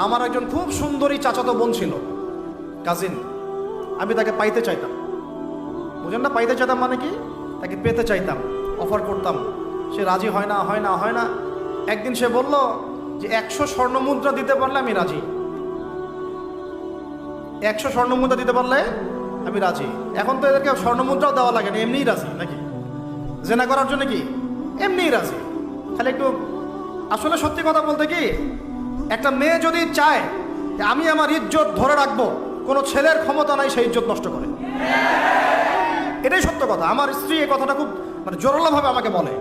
আমার একজন খুব সুন্দরী চাচাতো বোন ছিল, কাজিন। আমি তাকে পাইতে চাইতাম, বুঝেন না? পাইতে চাইতাম মানে কি? তাকে পেতে চাইতাম, অফার করতাম। সে রাজি হয় না, হয় না, হয় না। একদিন সে বলল যে 100 স্বর্ণ মুদ্রা দিতে পারলে আমি রাজি। 100 স্বর্ণ মুদ্রা দিতে পারলে আমি রাজি। এখন তো এদেরকে স্বর্ণ মুদ্রাও দেওয়া লাগে না, এমনিই রাজি নাকি? জেনা করার জন্য কি এমনিই রাজি? খালি একটু, আসলে সত্যি কথা বলতে কি, একটা মেয়ে যদি চায় যে আমি আমার ইজ্জত ধরে রাখবো, কোনো ছেলের ক্ষমতা নাই সেই ইজ্জত নষ্ট করে। এটাই সত্য কথা। আমার স্ত্রী এই কথাটা খুব জোরালোভাবে আমাকে বলে,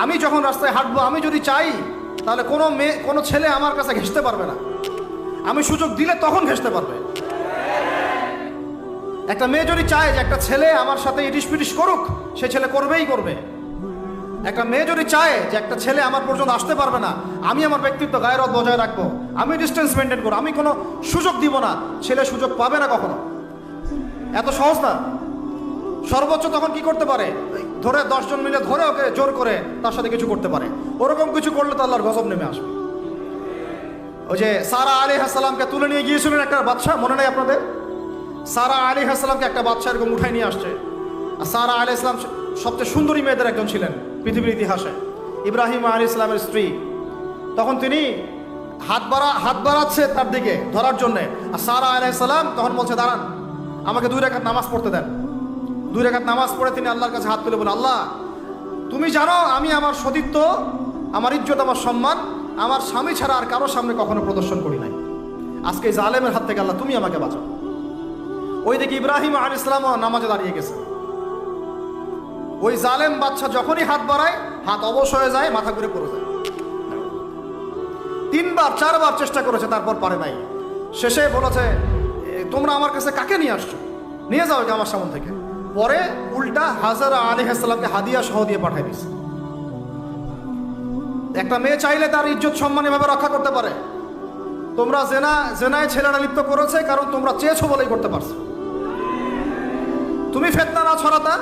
আমি যখন রাস্তায় হাঁটবো, আমি যদি চাই তাহলে কোনো মেয়ে, কোনো ছেলে আমার কাছে ঘেঁষতে পারবে না। আমি সুযোগ দিলে তখন ঘেঁষতে পারবে। একটা মেয়ে যদি চায় যে একটা ছেলে আমার সাথে ইটিস পিটিস করুক, সে ছেলে করবেই করবে। একটা মেয়ে যদি চায় যে একটা ছেলে আমার পর্যন্ত আসতে পারবে না, আমি আমার ব্যক্তিত্ব গায়রত বজায় রাখবো, আমি ডিস্টেন্স মেনটেন করবো, আমি কোনো সুযোগ দিব না, ছেলে সুযোগ পাবে না কখনো। এত সহজ না। সর্বোচ্চ তখন কি করতে পারে? ধরে 10 জন মিলে ধরে ওকে জোর করে তার সাথে কিছু করতে পারে। ওরকম কিছু করলে তো আল্লাহর গজব নেমে আসবে। ওই যে সারা আলাইহিস সালামকে তুলে নিয়ে গিয়েছিলেন একটা বাদশা, মনে নেই আপনাদের? সারা আলাইহিস সালামকে একটা বাদশা এরকম উঠাই নিয়ে আসছে। আর সারা আলাইহিস সালাম সবচেয়ে সুন্দরী মেয়েদের একজন ছিলেন পৃথিবীর ইতিহাসে, ইব্রাহিম আলাইহিস সালামের স্ত্রী। তখন তিনি হাত বাড়াচ্ছে তার দিকে ধরার জন্যে। আর সারা আলাইহিস সালাম তখন বলছে, দাঁড়ান, আমাকে 2 রাকাত নামাজ পড়তে দেন। 2 রাকাত নামাজ পড়ে তিনি আল্লাহর কাছে হাত তুলে বলেন, আল্লাহ, তুমি জানো আমি আমার সতীত্ব, আমার ইজ্জত, আমার সম্মান আমার স্বামী ছাড়া আর কারোর সামনে কখনো প্রদর্শন করি নাই। আজকে এই জালেমের হাত থেকে আল্লাহ তুমি আমাকে বাঁচাও। ওইদিকে ইব্রাহিম আলাইহিস সালাম নামাজে দাঁড়িয়ে গেছে। ওই জালেম বাদশা যখনই হাত বাড়ায়, হাত অবশ হয়ে যায়, মাথা ঘুরে পড়ে যায়। 3বার 4বার চেষ্টা করেছে, তারপর পারে নাই। শেষে বলেছে, তোমরা আমার কাছে কাকে নিয়ে আসছো? নিয়ে যাও আমার সামনে থেকে। পরে উল্টা হাজারা আলাইহিস সালামকে হাদিয়া সহ দিয়ে পাঠাই দিয়েছে। একটা মেয়ে চাইলে তার ইজ্জত সম্মান এভাবে রক্ষা করতে পারে। তোমরা জেনায় ছেলেরা লিপ্ত করেছে কারণ তোমরা চেয়েছো বলেই করতে পারছো। তুমি ফিতনা না ছড়াতা,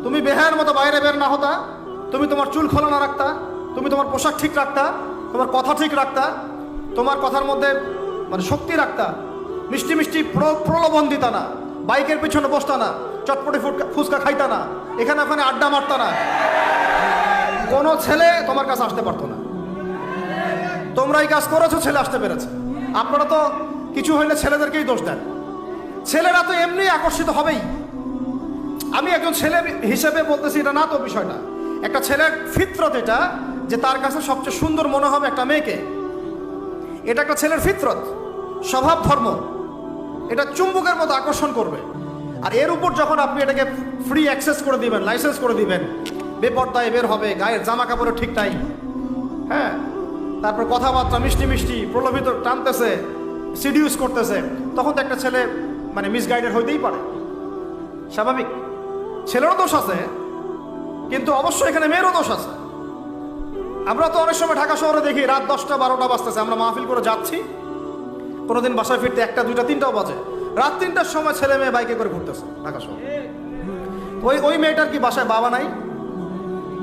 তুমি বেহায়ের মতো বাইরে বের না হতা, তুমি তোমার চুল খোলা না রাখতা, তুমি তোমার পোশাক ঠিক রাখতা, তোমার কথা ঠিক রাখতা, তোমার কথার মধ্যে শক্তি রাখতা, মিষ্টি মিষ্টি প্রলোভন দিতা না, বাইকের পিছনে বসতা না, চটপটি ফুচকা খাইতা না, এখানে ওখানে আড্ডা মারতা না, কোনো ছেলে তোমার কাছে আসতে পারতো না। তোমরা এই কাজ করেছো, ছেলে আসতে পেরেছে। আপনারা তো কিছু হইলে ছেলেদেরকেই দোষ দেন। ছেলেরা তো এমনি আকর্ষিত হবেই। আমি একজন ছেলে হিসেবে বলতেছি, এটা না তো বিষয়টা। একটা ছেলের ফিতরত এটা, যে তার কাছে সবচেয়ে সুন্দর মনে হবে একটা মেয়েকে। এটা একটা ছেলের ফিতরত, স্বভাব ধর্ম। এটা চুম্বকের মতো আকর্ষণ করবে। আর এর উপর যখন আপনি এটাকে ফ্রি অ্যাক্সেস করে দিবেন, লাইসেন্স করে দিবেন, বেপর্দায় বের হবে, গায়ের জামা কাপড়ও ঠিক নাই, হ্যাঁ, তারপর কথাবার্তা মিষ্টি মিষ্টি প্রলোভিত টানতেছে, সিডিউস করতেছে, তখন তো একটা ছেলে মিসগাইডেড হইতেই পারে। স্বাভাবিক। ছেলেরও দোষ আছে, কিন্তু অবশ্যই এখানে মেয়েরও দোষ আছে। আমরা তো অনেক সময় ঢাকা শহরে দেখি রাত 10টা 12টা বাজতেছে, আমরা মাহফিল করে যাচ্ছি, কোনোদিন বাসায় ফিরতে 1টা 2টা 3টাও বাজে। রাত 3টার সময় ছেলে মেয়ে বাইকে করে ঘুরতেছে ঢাকা শহরে। ওই মেয়েটার কি বাসায় বাবা নাই,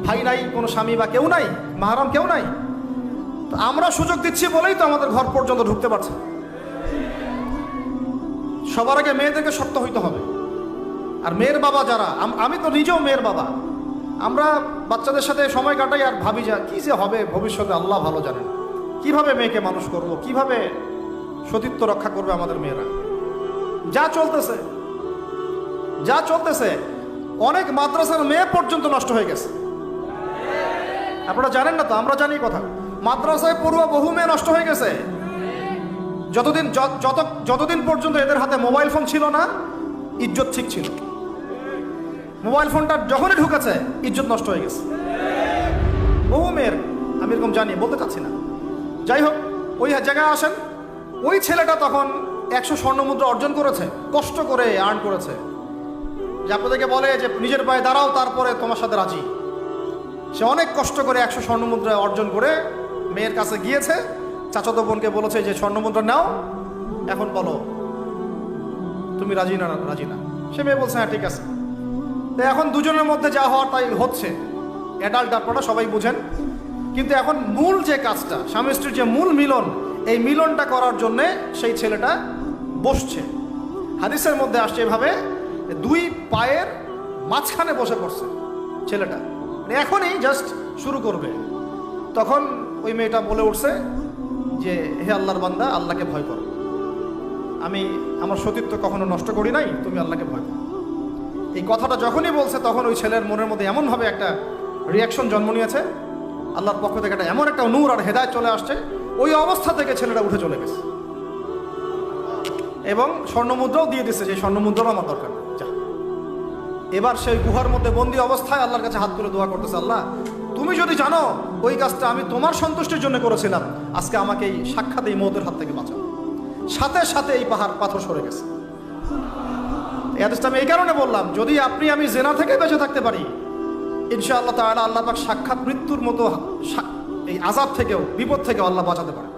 ভাই নাই, কোনো স্বামী বা কেউ নাই, মাহরাম কেউ নাই? তো আমরা সুযোগ দিচ্ছি বলেই তো আমাদের ঘর পর্যন্ত ঢুকতে পারছে। সবার আগে মেয়েদেরকে শক্ত হইতে হবে। আর মেয়ের বাবা যারা, আমি তো নিজেও মেয়ের বাবা, আমরা বাচ্চাদের সাথে সময় কাটাই আর ভাবি যা কি যে হবে ভবিষ্যতে আল্লাহ ভালো জানেন। কিভাবে মেয়েকে মানুষ করব, কিভাবে সতীত্ব রক্ষা করবে আমাদের মেয়েরা। যা চলতেছে অনেক মাদ্রাসার মেয়ে পর্যন্ত নষ্ট হয়ে গেছে। আপনারা জানেন না তো, আমরা জানি কথা। মাদ্রাসায় পড়ুয়া বহু মেয়ে নষ্ট হয়ে গেছে। যতদিন পর্যন্ত এদের হাতে মোবাইল ফোন ছিল না, ইজ্জত ঠিক ছিল। মোবাইল ফোনটা যখনই ঢুকেছে, ইজ্জত নষ্ট হয়ে গেছে বহু মেয়ের। আমি এরকম জানি, বলতে চাচ্ছি না। যাই হোক, ওই জায়গায় আসেন, ওই ছেলেটা তখন 100 স্বর্ণ মুদ্রা অর্জন করেছে, কষ্ট করে আর্ন করেছে। যে আপনাদেরকে বলে যে নিজের পায়ে দাঁড়াও, তারপরে তোমার সাথে রাজি। সে অনেক কষ্ট করে 100 স্বর্ণ মুদ্রা অর্জন করে মেয়ের কাছে গিয়েছে। চাচাতো বোনকে বলেছে যে স্বর্ণ মুদ্রা নাও, এখন বলো তুমি রাজি না। সে মেয়ে বলছে হ্যাঁ ঠিক আছে। তো এখন দুজনের মধ্যে যা হওয়ার তাই হচ্ছে। অ্যাডাল্ট আপনারা সবাই বুঝেন। কিন্তু এখন মূল যে কাজটা, স্বামী স্ত্রীর যে মূল মিলন, এই মিলনটা করার জন্যে সেই ছেলেটা বসছে। হাদিসের মধ্যে আসছে এভাবে, দুই পায়ের মাঝখানে বসে পড়ছে ছেলেটা, মানে এখনই জাস্ট শুরু করবে। তখন ওই মেয়েটা বলে উঠছে যে হে আল্লাহর বান্দা, আল্লাহকে ভয় করো, আমি আমার সতীত্ব কখনো নষ্ট করি নাই, তুমি আল্লাহকে ভয় করো। এই কথাটা যখনই বলছে তখন ওই ছেলের মনের মধ্যে এমনভাবে একটা রিয়াকশন জন্ম নিয়েছে, আল্লাহর পক্ষ থেকে এমন একটা নূর আর হেদায়েত চলে আসছে, ওই অবস্থা থেকে ছেলেটা উঠে চলে গেছে এবং স্বর্ণমুদ্রাও দিয়ে দিচ্ছে, যে স্বর্ণমুদ্রাও আমার দরকার নেই, যা। এবার সেই গুহার মধ্যে বন্দি অবস্থায় আল্লাহর কাছে হাত তুলে দোয়া করতেছে, আল্লাহ তুমি যদি জানো ওই কাজটা আমি তোমার সন্তুষ্টির জন্য করেছিলাম, আজকে আমাকে এই সাক্ষাৎ এই মৌতের হাত থেকে বাঁচাও। সাথে সাথে এই পাথর সরে গেছে। এই হাদিসটা আমি এই কারণে বললাম, যদি আপনি আমি জেনা থেকে বেঁচে থাকতে পারি, ইনশাআল্লাহ তাআলা আল্লাহ পাক সাক্ষাৎ মৃত্যুর মতো এই আযাব থেকেও, বিপদ থেকেও আল্লাহ বাঁচাতে পারে।